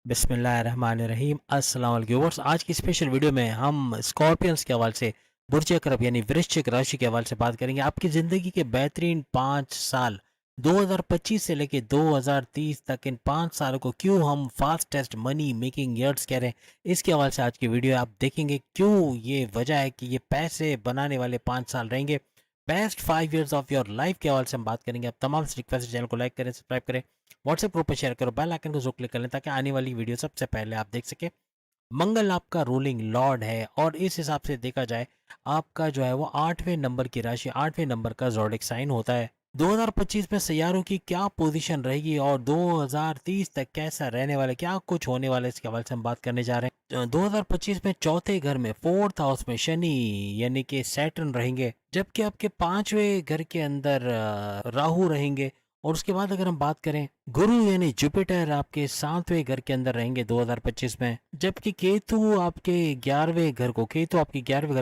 बिस्मिल्लाहिर्रहमानिर्रहीम अस्सलाम वालेकुम व्यूअर्स। आज की स्पेशल वीडियो में हम स्कॉर्पियंस के हवाले से बुर्ज अकरब यानी वृश्चिक राशि के हवाले से बात करेंगे। आपकी ज़िंदगी के बेहतरीन 5 साल 2025 से लेके 2030 तक, इन 5 सालों को क्यों हम फास्टेस्ट मनी मेकिंग ईयर्स कह रहे हैं, इसके हवाले से आज की वीडियो आप देखेंगे। क्यों ये वजह है कि ये पैसे बनाने वाले 5 साल रहेंगे। Best 5 years of your life के हवाले से हम बात करेंगे। आप तमाम से रिक्वेस्ट है, चैनल को लाइक करें, सब्सक्राइब करें, व्हाट्सएप ग्रुप पर शेयर करो, बेल आइकन को जरूर क्लिक कर लें ताकि आने वाली वीडियो सबसे पहले आप देख सके। मंगल आपका रूलिंग लॉर्ड है और इस हिसाब से देखा जाए आपका जो है वो 8वें नंबर की राशि, 8वें नंबर का ज़ोडिक साइन होता है। 2025 में सैयारों की क्या पोजीशन रहेगी और 2030 तक कैसा रहने वाला है, क्या कुछ होने वाला है, इसके हवाले से हम बात करने जा रहे हैं। 2025 में चौथे घर में, फोर्थ हाउस में शनि यानी कि सैटर्न रहेंगे, जबकि आपके 5वें घर के अंदर राहु रहेंगे। और उसके बाद अगर हम बात करें, गुरु यानी जुपिटर आपके 7वें घर के अंदर रहेंगे 2025 में, जबकि केतु आपके 11वें घर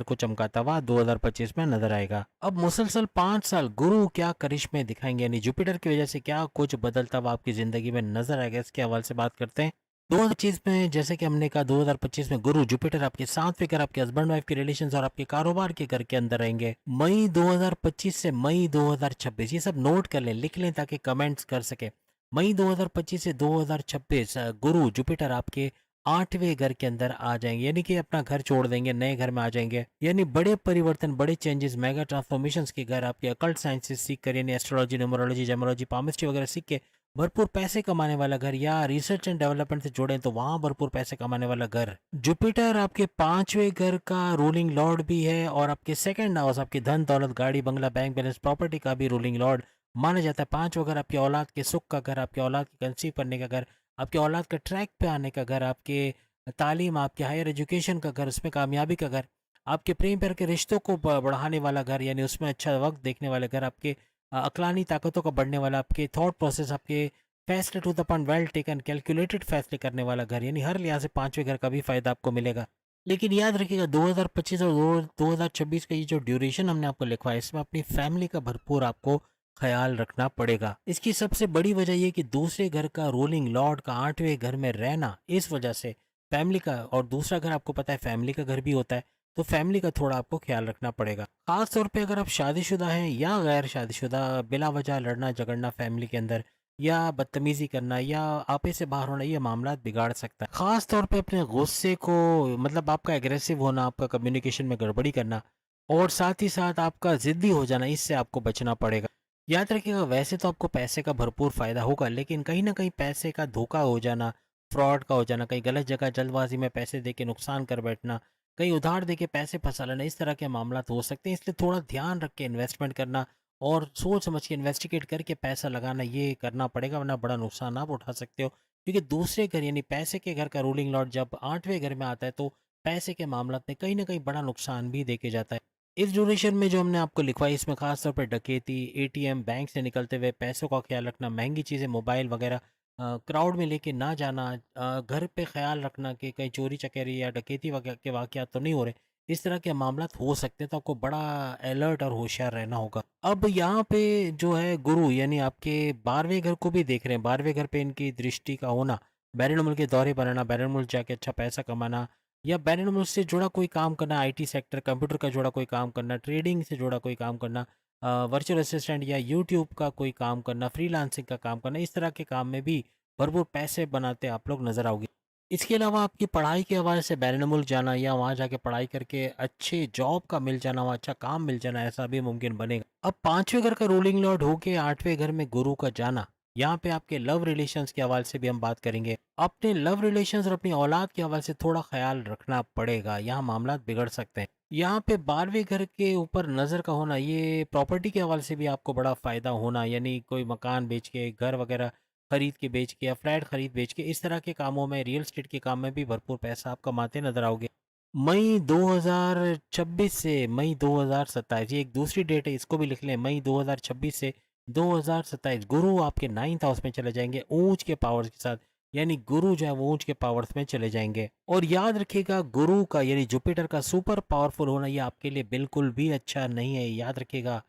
को चमकाता हुआ 2025 में नजर आएगा। अब मुसलसल 5 साल गुरु क्या करिश्मे दिखाएंगे, यानी जुपिटर की वजह से क्या कुछ बदलता हुआ आपकी जिंदगी में नजर आएगा, इसके हवाले से बात करते हैं। 2025 में जैसे कि हमने कहा, 2025 में गुरु जुपिटर आपके 7वें घर, आपके हस्बैंड वाइफ के रिलेशंस और आपके कारोबार के घर के अंदर रहेंगे। मई 2025 से मई 2026, ये सब नोट कर लें, लिख लें ताकि कमेंट्स कर सके। मई 2025 से 2026 गुरु जुपिटर आपके 8वें घर के अंदर आ जाएंगे, यानी कि अपना घर छोड़ देंगे, नए घर में आ जाएंगे। यानी बड़े परिवर्तन, बड़े चेंजेस, मेगा ट्रांसफॉर्मेशंस के घर आपके अकल्ट साइंसेस सीख कर, यानी एस्ट्रोलॉजी, न्यूमरोलॉजी, जेमोलॉजी, पामिस्ट्री वगैरह सीख के भरपूर पैसे कमाने वाला घर, या रिसर्च एंड डेवलपमेंट से जुड़े तो वहां भरपूर पैसे कमाने वाला घर। जुपिटर आपके 5वें घर का रूलिंग लॉर्ड भी है और आपके सेकंड हाउस, आपके धन दौलत, गाड़ी बंगला, बैंक बैलेंस, प्रॉपर्टी का भी रूलिंग लॉर्ड माना जाता है। 5वां घर आपकी औलाद के सुख का घर, आपकी औलाद के कंसीव करने का घर, आपकी औलाद का ट्रैक पे आने का घर, आपके तालीम, आपके हायर एजुकेशन का घर, उसमें कामयाबी का घर, आपके प्रेम प्यार के रिश्तों को बढ़ाने वाला घर, यानी उसमें अच्छा वक्त देखने वाले घर, आपके अकलानी ताकतों का बढ़ने वाला, आपके थॉट प्रोसेस, आपके फैसले to the point, well taken, calculated फैसले करने वाला घर, यानी हर लिहाज से 5वें घर का भी फायदा आपको मिलेगा। लेकिन याद रखिएगा, 2025 और 2026 का ये जो ड्यूरेशन हमने आपको लिखवा है, इसमें अपनी फैमिली का भरपूर आपको ख्याल रखना पड़ेगा। इसकी सबसे बड़ी वजह यह कि दूसरे घर का रूलिंग लॉर्ड का 8वें घर में रहना, इस वजह से फैमिली का, और दूसरा घर आपको पता है फैमिली का घर भी होता है, तो फैमिली का थोड़ा आपको ख्याल रखना पड़ेगा। खास तौर पे अगर आप शादीशुदा हैं या गैर शादीशुदा, बिला वजह लड़ना झगड़ना फैमिली के अंदर, या बदतमीजी करना, या आपे से बाहर होना, ये मामला बिगाड़ सकता है। खास तौर पे अपने गुस्से को, मतलब आपका एग्रेसिव होना, आपका कम्युनिकेशन में गड़बड़ी करना, और साथ ही साथ आपका जिद्दी हो जाना, इससे आपको बचना पड़ेगा। याद रखिएगा, वैसे तो आपको पैसे का भरपूर फायदा होगा, लेकिन कहीं ना कहीं पैसे का धोखा हो जाना, फ्रॉड का हो जाना, कहीं गलत जगह जल्दबाजी में पैसे दे के नुकसान कर बैठना, कहीं उधार दे के पैसे फंसा लेना, इस तरह के मामला हो सकते हैं। इसलिए थोड़ा ध्यान रख के इन्वेस्टमेंट करना और सोच समझ के इन्वेस्टिगेट करके पैसा लगाना, ये करना पड़ेगा, वरना बड़ा नुकसान आप उठा सकते हो। क्योंकि दूसरे घर यानी पैसे के घर का रूलिंग लॉर्ड जब 8वें घर में आता है, तो पैसे के मामला में कहीं ना कहीं बड़ा नुकसान भी देके जाता है। इस ड्यूरेशन में जो हमने आपको लिखवाई, इसमें खास तौर पर डकैती, एटीएम, बैंक से निकलते हुए पैसों का ख्याल रखना, महंगी चीज़ें, मोबाइल वगैरह क्राउड में लेके ना जाना, घर पे ख्याल रखना कि कहीं चोरी चकेरी या डकैती वगैरह के वाकयात तो नहीं हो रहे, इस तरह के मामला हो सकते हैं। तो आपको बड़ा अलर्ट और होशियार रहना होगा। अब यहाँ पे जो है गुरु यानी आपके 12वें घर को भी देख रहे हैं। 12वें घर पे इनकी दृष्टि का होना, बैरून मुल्क के दौरे बनाना, बैरून मुल्क जाके अच्छा पैसा कमाना, या बैरून मुल्क से जुड़ा कोई काम करना, आईटी सेक्टर, कंप्यूटर का जुड़ा कोई काम करना, ट्रेडिंग से जुड़ा कोई काम करना, वर्चुअल असिस्टेंट या यूट्यूब का कोई काम करना, फ्रीलांसिंग का काम करना, इस तरह के काम में भी भरपूर पैसे बनाते आप लोग नजर आओगे। इसके अलावा आपकी पढ़ाई के हवाले से बैरून मुल्क जाना, या वहाँ जाके पढ़ाई करके अच्छे जॉब का मिल जाना, वहाँ अच्छा काम मिल जाना, ऐसा भी मुमकिन बनेगा। अब 5वें घर का रूलिंग लॉर्ड होके 8वें घर में गुरु का जाना, यहाँ पे आपके लव रिलेशंस के हवाले से भी हम बात करेंगे। अपने लव रिलेशंस और अपनी औलाद के हवाले से थोड़ा ख्याल रखना पड़ेगा, यहाँ मामला बिगड़ सकते हैं। यहाँ पे 12वें घर के ऊपर नज़र का होना, ये प्रॉपर्टी के हवाले से भी आपको बड़ा फ़ायदा होना, यानी कोई मकान बेच के, घर वगैरह खरीद के बेच के, या फ्लैट खरीद बेच के, इस तरह के कामों में, रियल एस्टेट के काम में भी भरपूर पैसा आप कमाते नजर आओगे। मई 2026 से मई 2027, ये एक दूसरी डेट है, इसको भी लिख लें। मई 2026 से 2027 गुरु आपके 9th हाउस में चले जाएंगे ऊंच के पावर्स के साथ, यानी गुरु जो है वो ऊंच के पावर्स में चले जाएंगे। और याद रखिएगा, गुरु का यानी जुपिटर का सुपर पावरफुल होना, ये आपके लिए बिल्कुल भी अच्छा नहीं है। याद रखिएगा,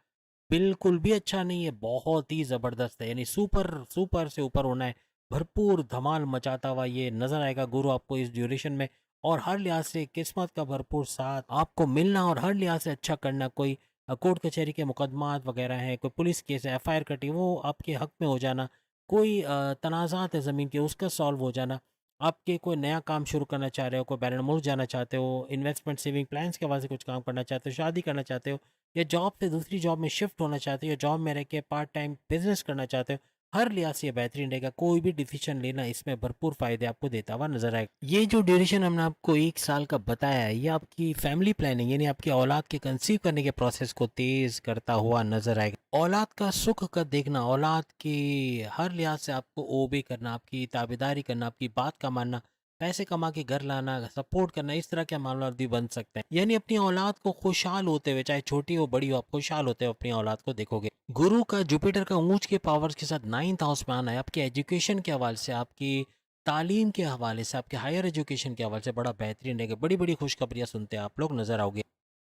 बिल्कुल भी अच्छा नहीं है, बहुत ही ज़बरदस्त है, यानी सुपर सुपर से ऊपर होना है। भरपूर धमाल मचाता हुआ ये नजर आएगा गुरु आपको इस ड्यूरेशन में। और हर लिहाज से किस्मत का भरपूर साथ आपको मिलना और हर लिहाज से अच्छा करना। कोई कोर्ट कचहरी के मुकदमात वगैरह हैं, कोई पुलिस केस है, एफआईआर कटी, वो आपके हक में हो जाना। कोई तनाज़ात है ज़मीन के, उसका सॉल्व हो जाना। आपके कोई नया काम शुरू करना चाह रहे हो, कोई बैरन मुल्क जाना चाहते हो, इन्वेस्टमेंट सेविंग प्लान्स के हवाले से कुछ काम करना चाहते हो, शादी करना चाहते हो, या जॉब से दूसरी जॉब में शिफ्ट होना चाहते हो, या जॉब में रह के पार्ट टाइम बिजनेस करना चाहते हो, हर लिहाज से ये बेहतरीन रहेगा। कोई भी डिसीजन लेना इसमें भरपूर फायदे आपको देता हुआ नजर आएगा। ये जो ड्यूरेशन हमने आपको 1 साल का बताया है, ये आपकी फैमिली प्लानिंग यानी आपकी औलाद के कंसीव करने के प्रोसेस को तेज करता हुआ नजर आएगा। औलाद का सुख का देखना, औलाद की हर लिहाज से आपको ओबे करना, आपकी ताबेदारी करना, आपकी बात का मानना, पैसे कमा के घर लाना, सपोर्ट करना, इस तरह के मामला भी बन सकते हैं। यानी अपनी औलाद को खुशहाल होते हुए, चाहे छोटी हो बड़ी हो, आप खुशहाल होते हुए अपनी औलाद को देखोगे। गुरु का जुपिटर का ऊंच के पावर्स के साथ 9th हाउस में आना है आपके एजुकेशन के हवाले से, आपकी तालीम के हवाले से, आपके हायर एजुकेशन के हवाले से बड़ा बेहतरीन रहेगा। बड़ी बड़ी खुशखबरियां सुनते हैं आप लोग नजर आओगे।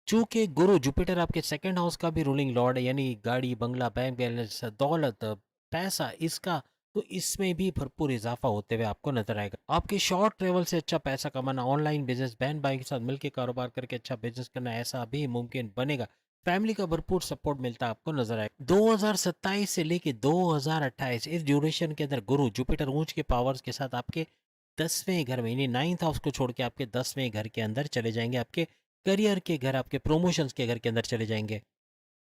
चूंकि गुरु जुपिटर आपके सेकंड हाउस का भी रूलिंग लॉर्ड है, यानी गाड़ी बंगला बैंक बैलेंस दौलत पैसा इसका, तो इसमें भी भरपूर इजाफा होते हुए आपको नजर आएगा। आपके शॉर्ट ट्रेवल से अच्छा पैसा कमाना, ऑनलाइन बिजनेस, बहन भाई के साथ मिलकर कारोबार करके अच्छा बिजनेस करना, ऐसा भी मुमकिन बनेगा। फैमिली का भरपूर सपोर्ट मिलता है आपको नजर आएगा। 2027 से लेके 2028 इस ड्यूरेशन के अंदर गुरु जुपिटर ऊंच के पावर्स के साथ आपके 10वें घर में, यानी 9th हाउस को छोड़ के आपके 10वें घर के अंदर चले जाएंगे। आपके करियर के घर, आपके प्रोमोशंस के घर के अंदर चले जाएंगे।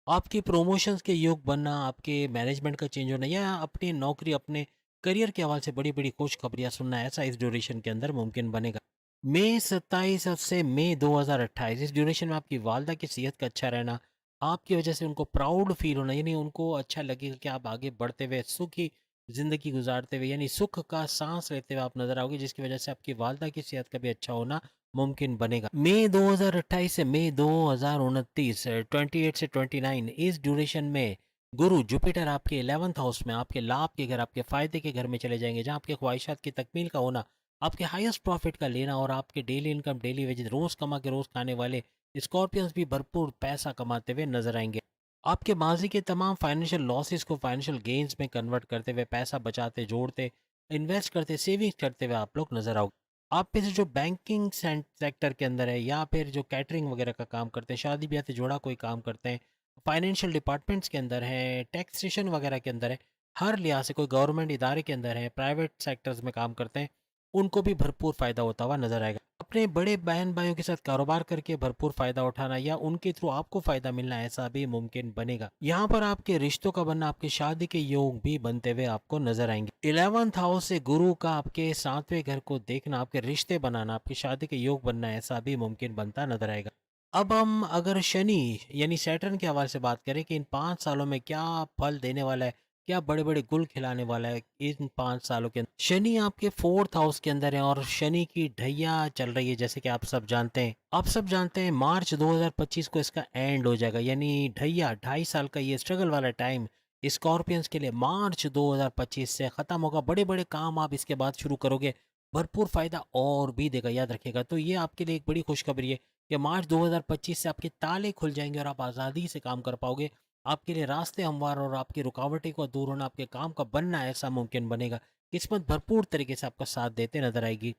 आपके प्रोमोशंस के योग बनना, आपके मैनेजमेंट का चेंज होना, या अपनी नौकरी अपने करियर के हवाले से बड़ी बड़ी खुशखबरियां सुनना, ऐसा इस ड्यूरेशन के अंदर मुमकिन बनेगा। मई 27 से मई 2028 इस ड्यूरेशन में आपकी वालदा की सेहत का अच्छा रहना, आपकी वजह से उनको प्राउड फील होना, यानी उनको अच्छा लगेगा कि आप आगे बढ़ते हुए सुखी ज़िंदगी गुजारते हुए, यानी सुख का सांस लेते हुए आप नज़र आओगे, जिसकी वजह से आपकी वालदा की सेहत का भी अच्छा होना मुमकिन बनेगा। मई 2028 से मई 2029 28 से 29 इस ड्यूरेशन में गुरु जुपिटर आपके 11th हाउस में, आपके लाभ के घर, आपके फायदे के घर में चले जाएंगे, जहां आपके ख्वाहिशात की तकमील का होना, आपके हाईएस्ट प्रॉफिट का लेना, और आपके डेली इनकम डेली वेजेस रोज कमा के रोज खाने वाले स्कॉर्पियंस भी भरपूर पैसा कमाते हुए नजर आएंगे। आपके माजी के तमाम फाइनेंशियल लॉसेस को फाइनेंशियल गेन्स में कन्वर्ट करते हुए, पैसा बचाते, जोड़ते, इन्वेस्ट करते, सेविंग्स करते हुए आप लोग नजर आओगे। आप में से जो बैंकिंग सेक्टर के अंदर है, या फिर जो कैटरिंग वगैरह का काम करते हैं, शादी ब्याह से जुड़ा कोई काम करते हैं, फाइनेंशियल डिपार्टमेंट्स के अंदर है, टैक्सेशन वगैरह के अंदर है, हर लिहाज से कोई गवर्नमेंट इदारे के अंदर है, प्राइवेट सेक्टर्स में काम करते हैं, उनको भी भरपूर फ़ायदा होता हुआ नज़र आएगा। अपने बड़े बहन भाइयों के साथ कारोबार करके भरपूर फ़ायदा उठाना, या उनके थ्रू आपको फ़ायदा मिलना, ऐसा भी मुमकिन बनेगा। यहाँ पर आपके रिश्तों का बनना, आपकी शादी के योग भी बनते हुए आपको नजर आएंगे। 11th हाउस से गुरु का आपके 7वें घर को देखना, आपके रिश्ते बनाना, आपकी शादी के योग बनना, ऐसा भी मुमकिन बनता नजर आएगा। अब हम अगर शनि यानी सैटर्न के हवाले से बात करें कि इन 5 सालों में क्या फल देने वाला है, क्या बड़े बड़े गुल खिलाने वाला है इन 5 सालों के अंदर। शनि आपके 4th हाउस के अंदर है, और शनि की ढैया चल रही है, जैसे कि आप सब जानते हैं। आप सब जानते हैं मार्च 2025 को इसका एंड हो जाएगा, यानी ढैया 2.5 साल का ये स्ट्रगल वाला टाइम स्कॉर्पियंस के लिए मार्च 2025 से खत्म होगा। बड़े बड़े काम आप इसके बाद शुरू करोगे, भरपूर फायदा और भी देगा, याद रखिएगा। तो ये आपके लिए एक बड़ी खुशखबरी है कि मार्च 2025 से आपके ताले खुल जाएंगे और आप आज़ादी से काम कर पाओगे। आपके लिए रास्ते हमवार और आपकी रुकावटें को दूर होना, आपके काम का बनना ऐसा मुमकिन बनेगा। किस्मत भरपूर तरीके से आपका साथ देते नजर आएगी।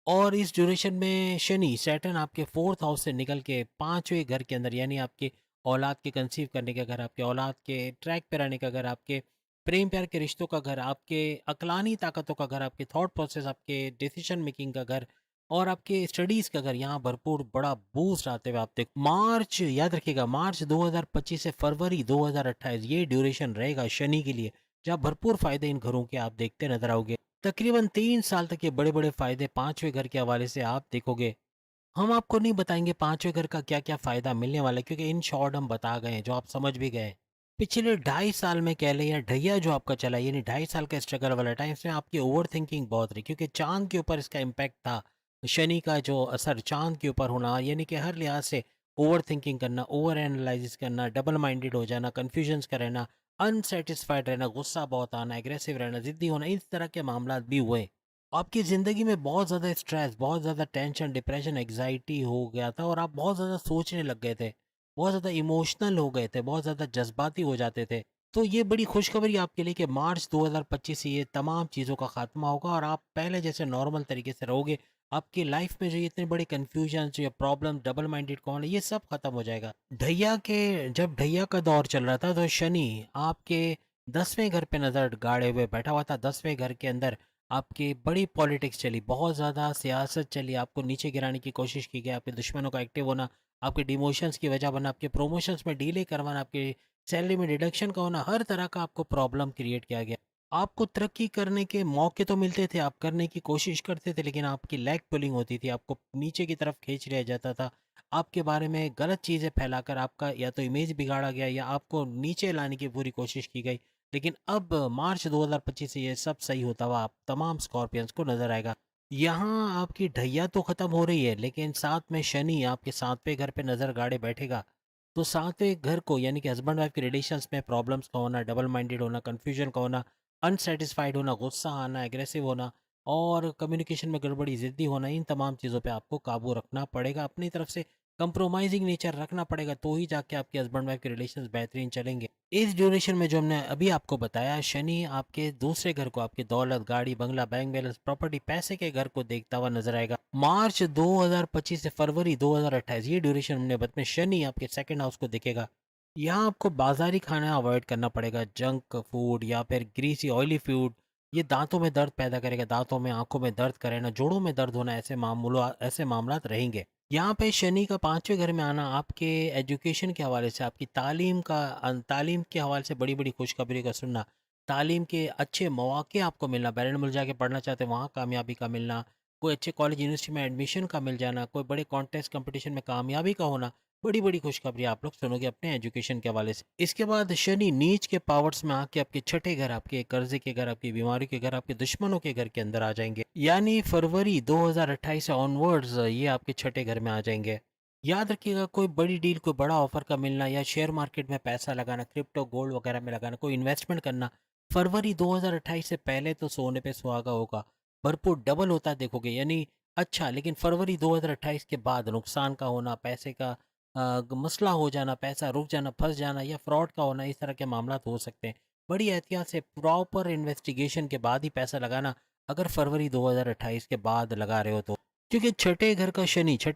और इस ड्यूरेशन में शनि सैटर्न आपके 4th हाउस से निकल के 5वें घर के अंदर, यानी आपके औलाद के कंसीव करने का घर, आपके औलाद के ट्रैक पे रहने का घर, आपके प्रेम प्यार के रिश्तों का घर, आपके अकलानी ताकतों का घर, आपके थॉट प्रोसेस, आपके डिसीजन मेकिंग का घर, और आपके स्टडीज का घर, यहाँ भरपूर बड़ा बूस्ट आते हुए आप देखो। मार्च याद रखिएगा, मार्च 2025 से फरवरी 2028 ये ड्यूरेशन रहेगा शनि के लिए, जहाँ भरपूर फायदे इन घरों के आप देखते नजर आओगे। तकरीबन 3 साल तक ये बड़े बड़े फायदे 5वें घर के हवाले से आप देखोगे। हम आपको नहीं बताएंगे 5वें घर का क्या क्या फायदा मिलने वाला है, क्योंकि इन शॉर्ट हम बता गए हैं, जो आप समझ भी गए। पिछले 2.5 साल में कह लें, या ढैया जो आपका चला, यानी 2.5 साल का स्ट्रगल वाला टाइम, इसमें आपकी ओवर थिंकिंग बहुत रही, क्योंकि चांद के ऊपर इसका इम्पैक्ट था। शनि का जो असर चांद के ऊपर होना, यानी कि हर लिहाज से ओवर थिंकिंग करना, ओवर एनालिसिस करना, डबल माइंडेड हो जाना, कन्फ्यूजन्स का रहना, अनसेटिस्फाइड रहना, गुस्सा बहुत आना, एग्रेसिव रहना, जिद्दी होना, इस तरह के मामला भी हुए। आपकी ज़िंदगी में बहुत ज़्यादा स्ट्रेस, बहुत ज़्यादा टेंशन, डिप्रेशन, एग्जाइटी हो गया था, और आप बहुत ज़्यादा सोचने लग गए थे, बहुत ज़्यादा इमोशनल हो गए थे, बहुत ज़्यादा जज्बाती हो जाते थे। तो ये बड़ी खुशखबरी आपके लिए कि मार्च 2025 से ये तमाम चीज़ों का खात्मा होगा और आप पहले जैसे नॉर्मल तरीके से रहोगे। आपकी लाइफ में जो ये इतने बड़े कन्फ्यूजन्स या प्रॉब्लम, डबल माइंडेड कौन है, ये सब खत्म हो जाएगा। जब ढैया का दौर चल रहा था तो शनि आपके 10वें घर पे नज़र गाड़े हुए बैठा हुआ था। 10वें घर के अंदर आपकी बड़ी पॉलिटिक्स चली, बहुत ज़्यादा सियासत चली, आपको नीचे गिराने की कोशिश की गई, आपके दुश्मनों का एक्टिव होना, आपके डिमोशंस की वजह बनना, आपके प्रमोशंस में डिले करवाना, आपके सैलरी में डिडक्शन का होना, हर तरह का आपको प्रॉब्लम क्रिएट किया गया। आपको तरक्की करने के मौके तो मिलते थे, आप करने की कोशिश करते थे, लेकिन आपकी लेग पुलिंग होती थी, आपको नीचे की तरफ खींच लिया जाता था। आपके बारे में गलत चीज़ें फैलाकर आपका या तो इमेज बिगाड़ा गया या आपको नीचे लाने की पूरी कोशिश की गई। लेकिन अब मार्च 2025 से ये सब सही होता हुआ आप तमाम स्कॉर्पियंस को नज़र आएगा। यहाँ आपकी ढैया तो ख़त्म हो रही है, लेकिन साथ में शनि आपके 7वें घर पे नज़र गाड़े बैठेगा। तो सातवें घर को यानी कि हस्बैंड वाइफ के रिलेशंस में प्रॉब्लम्स का होना, डबल माइंडेड होना, कन्फ्यूजन का होना, अनसेटिस्फाइड होना, गुस्सा आना, एग्रेसिव होना और कम्युनिकेशन में गड़बड़ी, ज़िद्दी होना, इन तमाम चीज़ों पे आपको काबू रखना पड़ेगा। अपनी तरफ से कंप्रोमाइजिंग नेचर रखना पड़ेगा, तो ही जाके आपके हस्बैंड वाइफ के रिलेशंस बेहतरीन चलेंगे। इस ड्यूरेशन में जो हमने अभी आपको बताया, शनि आपके दूसरे घर को, आपकी दौलत, गाड़ी, बंगला, बैंक बैलेंस, प्रॉपर्टी, पैसे के घर को देखता हुआ नजर आएगा। मार्च 2025 से फरवरी 2028, ये ड्यूरेशन हमने बताया, शनि आपके सेकंड हाउस को देखेगा। यहाँ आपको बाजारी खाना अवॉइड करना पड़ेगा, जंक फूड या फिर ग्रीसी ऑयली फूड। ये दांतों में दर्द पैदा करेगा, दांतों में, आंखों में दर्द करेगा, जोड़ों में दर्द होना, ऐसे मामलात रहेंगे। यहाँ पे शनि का 5वें घर में आना आपके एजुकेशन के हवाले से, आपकी तालीम के हवाले से बड़ी-बड़ी खुशखबरी का सुनना, तालीम के अच्छे मौके आपको मिलना, बैरन-मुल्क जाके पढ़ना चाहते हैं, वहाँ कामयाबी का मिलना, कोई अच्छे कॉलेज यूनिवर्सिटी में एडमिशन का मिल जाना, कोई बड़े कॉन्टेस्ट कंपटीशन में कामयाबी का होना, बड़ी-बड़ी खुशखबरी आप लोग सुनोगे अपने एजुकेशन के हवाले से। इसके बाद शनि नीच के पावर्स में आके आपके छठे घर, आपके कर्जे के घर, आपकी बीमारी के घर, आपके दुश्मनों के घर के अंदर आ जाएंगे। यानी फरवरी 2028 से ऑनवर्ड्स ये आपके छठे घर में आ जाएंगे। याद रखिएगा, कोई बड़ी डील, कोई बड़ा ऑफर का मिलना या शेयर मार्केट में पैसा लगाना, क्रिप्टो गोल्ड वगैरह में लगाना, कोई इन्वेस्टमेंट करना, फरवरी 2028 से पहले तो सोने पे सुहागा होगा, भरपूर डबल होता देखोगे। यानी अच्छा, लेकिन फरवरी 2028 के बाद नुकसान का होना, पैसे का मसला हो जाना, पैसा रुक जाना, फंस जाना या फ्रॉड का होना, इस तरह के मामला हो सकते हैं। बड़ी एहतियात से प्रॉपर इन्वेस्टिगेशन के बाद ही पैसा लगाना, अगर फरवरी 2028 के बाद लगा रहे हो तो। क्योंकि छठे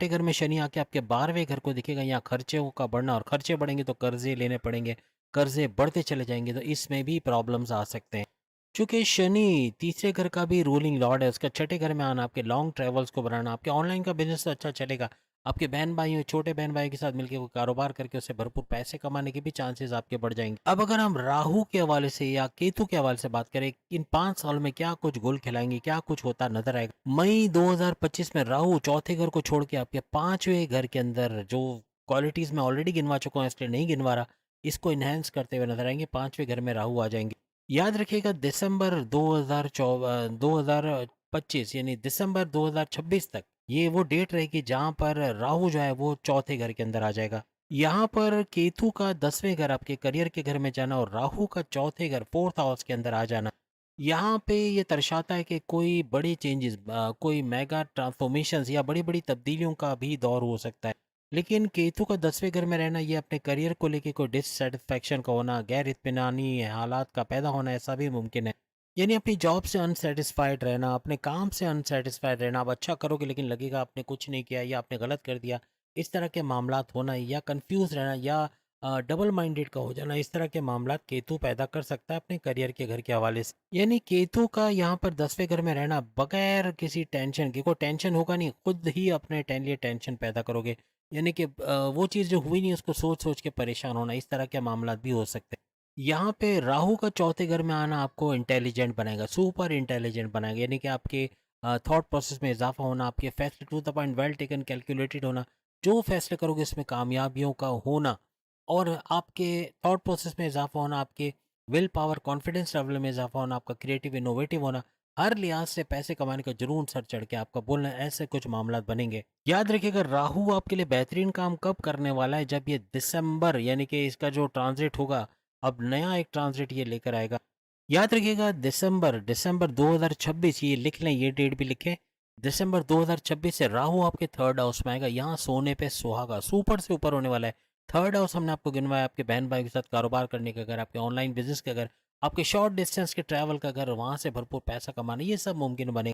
घर में शनि आके आपके 12वें घर को दिखेगा, यहाँ खर्चों का बढ़ना, और खर्चे बढ़ेंगे तो कर्जे लेने पड़ेंगे, कर्जे बढ़ते चले जाएंगे, तो इसमें भी प्रॉब्लम्स आ सकते हैं। चूंकि शनि तीसरे घर का भी रूलिंग लॉर्ड है, उसका छठे घर में आना आपके लॉन्ग ट्रेवल्स को बनाना, आपके ऑनलाइन का बिजनेस तो अच्छा चलेगा, आपके बहन भाइयों, छोटे बहन भाई के साथ मिलकर कोई कारोबार करके उससे भरपूर पैसे कमाने के भी चांसेस आपके बढ़ जाएंगे। अब अगर हम राहु के हवाले से या केतु के हवाले से बात करें, इन 5 साल में क्या कुछ गोल खिलाएंगे, क्या कुछ होता नजर आएगा। मई 2025 में राहु चौथे घर को छोड़ के आपके 5वें घर के अंदर, जो क्वालिटीज में ऑलरेडी गिनवा चुका हूँ इसलिए नहीं गिनवा रहा, इसको इनहेंस करते हुए नजर आएंगे। 5वें घर में राहु आ जाएंगे। याद रखिएगा, दिसंबर 2025 यानी दिसंबर 2026 तक ये वो डेट रहेगी जहां पर राहु जो है वो चौथे घर के अंदर आ जाएगा। यहाँ पर केतु का 10वें घर, आपके करियर के घर में जाना, और राहु का चौथे घर, फोर्थ हाउस के अंदर आ जाना, यहाँ पे ये दर्शाता है कि कोई बड़ी चेंजेस, कोई मेगा ट्रांसफॉर्मेशंस या बड़ी बड़ी तब्दीलियों का भी दौर हो सकता है। लेकिन केतु का 10वें घर में रहना, ये अपने करियर को लेके कोई डिससेटिस्फैक्शन का होना, गैर इत्मीनानी हालात का पैदा होना, ऐसा भी मुमकिन है। यानी अपनी जॉब से अनसेटिस्फाइड रहना, अपने काम से अनसेटिस्फाइड रहना, आप अच्छा करोगे लेकिन लगेगा आपने कुछ नहीं किया या आपने गलत कर दिया, इस तरह के मामलात होना, या कंफ्यूज रहना, या डबल माइंडेड का हो जाना, इस तरह के मामला केतु पैदा कर सकता है अपने करियर के घर के हवाले से। यानी केतु का यहाँ पर 10वें घर में रहना बगैर किसी टेंशन के, कोई टेंशन होगा नहीं, खुद ही अपने लिए टेंशन पैदा करोगे। यानी कि वो चीज़ जो हुई नहीं उसको सोच सोच के परेशान होना, इस तरह के मामला भी हो सकते हैं। यहाँ पे राहु का चौथे घर में आना आपको इंटेलिजेंट बनाएगा, सुपर इंटेलिजेंट बनाएगा। यानी कि आपके थॉट प्रोसेस में इजाफा होना, आपके फैसले to the point, well taken, calculated होना, जो फैसले करोगे इसमें कामयाबियों का होना, और आपके थॉट प्रोसेस में इजाफा होना, आपके विल पावर, कॉन्फिडेंस लेवल में इजाफा होना, आपका क्रिएटिव इनोवेटिव होना, हर लिहाज से पैसे कमाने का जुनून सर चढ़ के आपका बोलना, ऐसे कुछ मामला बनेंगे। याद रखिएगा, राहु आपके लिए बेहतरीन काम कब करने वाला है, जब ये दिसंबर यानी कि इसका जो ट्रांजिट होगा, अब नया एक ट्रांजिट ये लेकर आएगा। याद रखिएगा, दिसंबर दिसंबर 2026, ये लिख लें, ये डेट भी लिखें। दिसंबर 2026 से राहु आपके थर्ड हाउस में आएगा, यहाँ सोने पे सुहागा, सुपर से ऊपर होने वाला है। थर्ड हाउस हमने आपको गिनवाया आपके बहन भाई के साथ कारोबार करने का घर, आपके ऑनलाइन बिजनेस का घर, आपके शॉर्ट डिस्टेंस के ट्रैवल का घर, वहाँ से भरपूर पैसा कमाना, ये सब मुमकिन बने।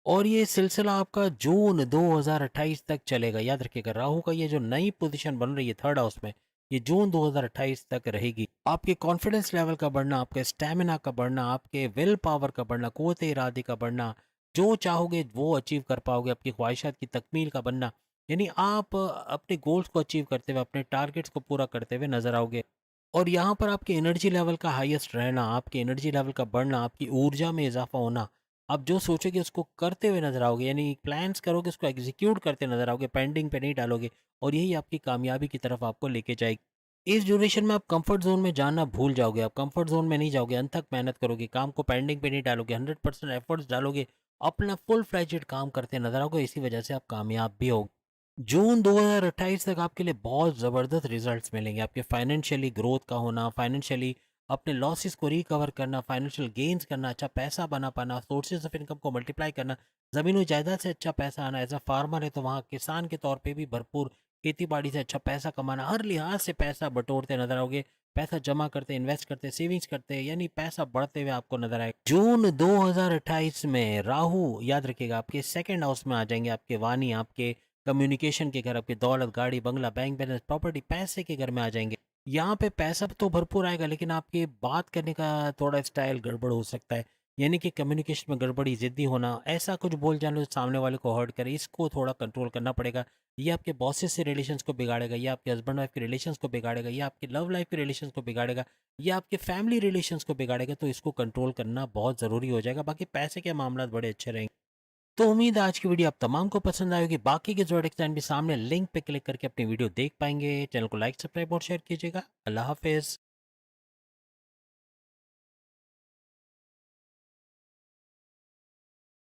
और ये सिलसिला आपका जून 2028 तक चलेगा। याद रखिएगा, राहु का ये जो नई पोजीशन बन रही है थर्ड हाउस में, ये जून 2028 तक रहेगी। आपके कॉन्फिडेंस लेवल का बढ़ना, आपके स्टैमिना का बढ़ना, आपके विल पावर का बढ़ना, कुव्वत इरादे का बढ़ना, जो चाहोगे वो अचीव कर पाओगे, आपकी ख्वाहिशात की तकमील का बनना, यानी आप अपने गोल्स को अचीव करते हुए, अपने टारगेट्स को पूरा करते हुए नजर आओगे। और यहाँ पर आपके एनर्जी लेवल का हाईएस्ट रहना, आपके एनर्जी लेवल का बढ़ना, आपकी ऊर्जा में इजाफा होना, आप जो सोचोगे उसको करते हुए नजर आओगे, यानी प्लान्स करोगे उसको एग्जीक्यूट करते नजर आओगे, पेंडिंग पे नहीं डालोगे, और यही आपकी कामयाबी की तरफ आपको लेके जाएगी। इस ड्यूरेशन में आप कंफर्ट जोन में जाना भूल जाओगे, आप कंफर्ट जोन में नहीं जाओगे, अनथक मेहनत करोगे, काम को पेंडिंग पे नहीं डालोगे, 100% एफर्ट्स डालोगे, अपना फुल फ्लेजेड काम करते नजर आओगे, इसी वजह से आप कामयाब भी होगे। जून 2028 तक आपके लिए बहुत ज़बरदस्त रिजल्ट्स मिलेंगे। आपके फाइनेंशियली ग्रोथ का होना, फाइनेंशियली अपने लॉसेस को रिकवर करना, फाइनेंशियल गेन्स करना, अच्छा पैसा बना पाना, सोर्सेज ऑफ इनकम को मल्टीप्लाई करना, ज़मीन और जायदाद से अच्छा पैसा आना। एज अ फार्मर है तो वहाँ किसान के तौर पे भी भरपूर खेती बाड़ी से अच्छा पैसा कमाना, हर लिहाज से पैसा बटोरते नजर आओगे, पैसा जमा करते, इन्वेस्ट करते, सेविंग्स करते, यानी पैसा बढ़ते हुए आपको नजर आएगा। जून 2028 में राहु, याद रखिएगा, आपके सेकंड हाउस में आ जाएंगे, आपके वाणी, आपके कम्युनिकेशन के घर, आपकी दौलत, गाड़ी, बंगला, बैंक बैलेंस, प्रॉपर्टी, पैसे के घर में आ जाएंगे। यहाँ पे पैसा तो भरपूर आएगा, लेकिन आपके बात करने का थोड़ा स्टाइल गड़बड़ हो सकता है, यानी कि कम्युनिकेशन में गड़बड़ी, जिद्दी होना, ऐसा कुछ बोल जाना जो सामने वाले को हर्ट करे, इसको थोड़ा कंट्रोल करना पड़ेगा। ये आपके बॉसेस से रिलेशंस को बिगाड़ेगा, ये आपके हस्बैंड वाइफ के रिलेशंस को बिगाड़ेगा, ये आपके लव लाइफ के रिलेशंस को बिगाड़ेगा, ये आपके फैमिली रिलेशंस को बिगाड़ेगा, तो इसको कंट्रोल करना बहुत ज़रूरी हो जाएगा। बाकी पैसे के मामला बड़े अच्छे रहेंगे। तो उम्मीद है आज की वीडियो आप तमाम को पसंद आई होगी। बाकी के ज़ोडिएक साइन भी सामने लिंक पे क्लिक करके अपनी वीडियो देख पाएंगे। चैनल को लाइक, सब्सक्राइब और शेयर कीजिएगा। अल्लाह हाफिज़।